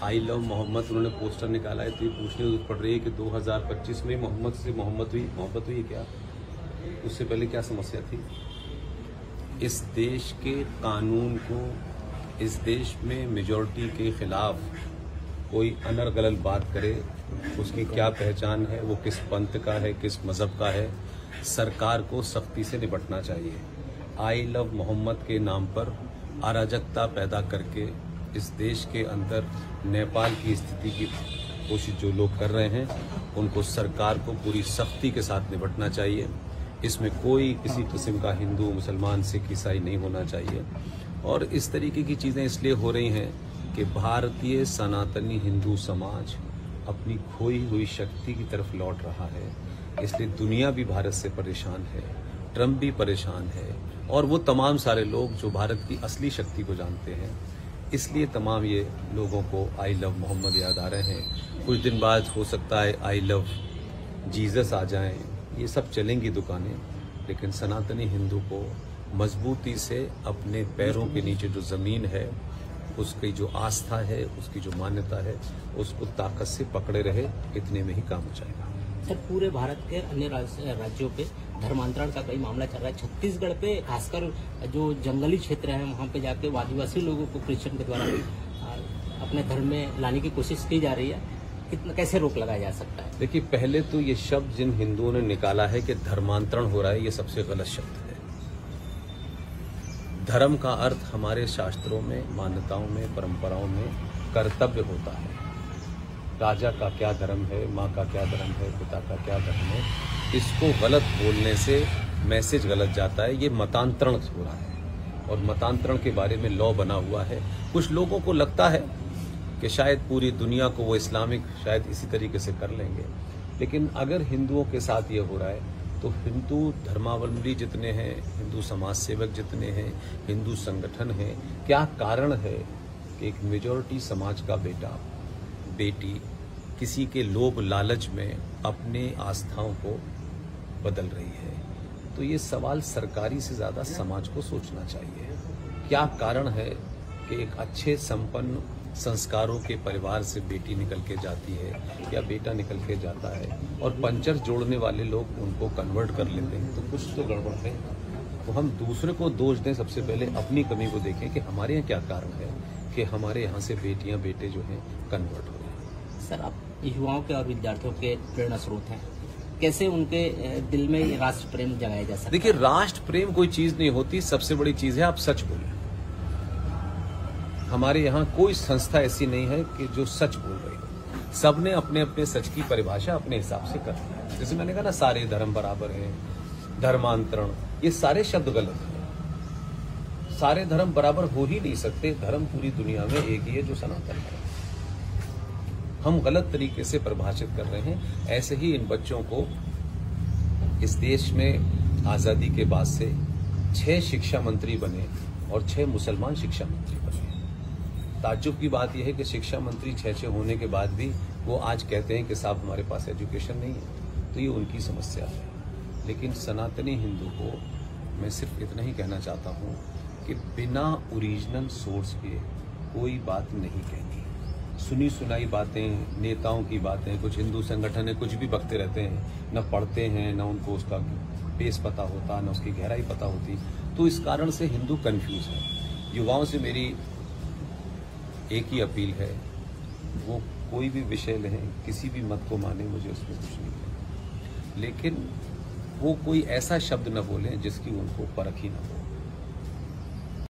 I love Mohammad उन्होंने poster निकाला है, तो ये पूछने जरूरत पड़ रही है कि 2025 में मोहम्मद से मोहब्बत हुई क्या? उससे पहले क्या समस्या थी? इस देश के कानून को, इस देश में मेजॉरिटी के खिलाफ कोई अनर्गल बात करे, उसकी क्या पहचान है, वो किस पंथ का है, किस मजहब का है, सरकार को सख्ती से निपटना चाहिए। आई लव मोहम्मद के नाम पर अराजकता पैदा करके इस देश के अंदर नेपाल की स्थिति की कोशिश जो लोग कर रहे हैं, उनको सरकार को पूरी सख्ती के साथ निपटना चाहिए। इसमें कोई किसी किस्म का हिंदू, मुसलमान, सिख, ईसाई नहीं होना चाहिए। और इस तरीके की चीज़ें इसलिए हो रही हैं कि भारतीय सनातनी हिंदू समाज अपनी खोई हुई शक्ति की तरफ लौट रहा है। इसलिए दुनिया भी भारत से परेशान है, ट्रंप भी परेशान है, और वो तमाम सारे लोग जो भारत की असली शक्ति को जानते हैं। इसलिए तमाम ये लोगों को आई लव मोहम्मद याद आ रहे हैं। कुछ दिन बाद हो सकता है आई लव जीसस आ जाएं। ये सब चलेंगी दुकानें, लेकिन सनातनी हिंदू को मजबूती से अपने पैरों के नीचे जो ज़मीन है, उसकी जो आस्था है, उसकी जो मान्यता है, उसको ताकत से पकड़े रहे। इतने में ही काम हो जाएगा। सर, पूरे भारत के अन्य राज्यों पे धर्मांतरण का कई मामला चल रहा है। छत्तीसगढ़ पे खासकर जो जंगली क्षेत्र है, वहाँ पे जाके आदिवासी लोगों को क्रिश्चियन के द्वारा अपने धर्म में लाने की कोशिश की जा रही है। कितना कैसे रोक लगाया जा सकता है? देखिए, पहले तो ये शब्द जिन हिंदुओं ने निकाला है कि धर्मांतरण हो रहा है, ये सबसे गलत शब्द है। धर्म का अर्थ हमारे शास्त्रों में, मान्यताओं में, परंपराओं में कर्तव्य होता है। राजा का क्या धर्म है, माँ का क्या धर्म है, पिता का क्या धर्म है, इसको गलत बोलने से मैसेज गलत जाता है। ये मतांतरण हो रहा है, और मतांतरण के बारे में लॉ बना हुआ है। कुछ लोगों को लगता है कि शायद पूरी दुनिया को वो इस्लामिक शायद इसी तरीके से कर लेंगे, लेकिन अगर हिंदुओं के साथ ये हो रहा है तो हिंदू धर्मावलंबी जितने हैं, हिंदू समाज सेवक जितने हैं, हिंदू संगठन हैं, क्या कारण है कि एक मेजॉरिटी समाज का बेटा बेटी किसी के लोभ लालच में अपने आस्थाओं को बदल रही है? तो ये सवाल सरकारी से ज्यादा समाज को सोचना चाहिए। क्या कारण है कि एक अच्छे संपन्न संस्कारों के परिवार से बेटी निकल के जाती है या बेटा निकल के जाता है, और पंचर जोड़ने वाले लोग उनको कन्वर्ट कर लेते हैं? तो कुछ तो गड़बड़ है। तो हम दूसरे को दोष दें, सबसे पहले अपनी कमी को देखें कि हमारे यहाँ क्या कारण है कि हमारे यहाँ से बेटियां बेटे जो हैं कन्वर्ट हो रहे हैं। सर, आप युवाओं के और विद्यार्थियों के प्रेरणा स्रोत हैं, कैसे उनके दिल में राष्ट्र प्रेम जगाया जा सकता है? देखिए, राष्ट्र प्रेम कोई चीज नहीं होती। सबसे बड़ी चीज है आप सच बोलें। हमारे यहाँ कोई संस्था ऐसी नहीं है कि जो सच बोल रही है। सबने अपने अपने सच की परिभाषा अपने हिसाब से कर दी है। जैसे मैंने कहा ना, सारे धर्म बराबर हैं, धर्मांतरण, ये सारे शब्द गलत हैं। सारे धर्म बराबर हो ही नहीं सकते। धर्म पूरी दुनिया में एक ही है, जो सनातन है। हम गलत तरीके से परिभाषित कर रहे हैं। ऐसे ही इन बच्चों को इस देश में आजादी के बाद से 6 शिक्षा मंत्री बने और 6 मुसलमान शिक्षा मंत्री बने। ताज्जुब की बात यह है कि शिक्षा मंत्री 6 होने के बाद भी वो आज कहते हैं कि साहब हमारे पास एजुकेशन नहीं है। तो ये उनकी समस्या है। लेकिन सनातनी हिंदू को मैं सिर्फ इतना ही कहना चाहता हूँ कि बिना ओरिजिनल सोर्स के कोई बात नहीं कहनी। सुनी सुनाई बातें, नेताओं की बातें, कुछ हिंदू संगठन है कुछ भी बकते रहते हैं, न पढ़ते हैं, न उनको उसका बेस पता होता, न उसकी गहराई पता होती। तो इस कारण से हिंदू कंफ्यूज है। युवाओं से मेरी एक ही अपील है, वो कोई भी विषय लें, किसी भी मत को माने, मुझे उसमें कुछ नहीं है, लेकिन वो कोई ऐसा शब्द न बोलें जिसकी उनको परख ही न हो।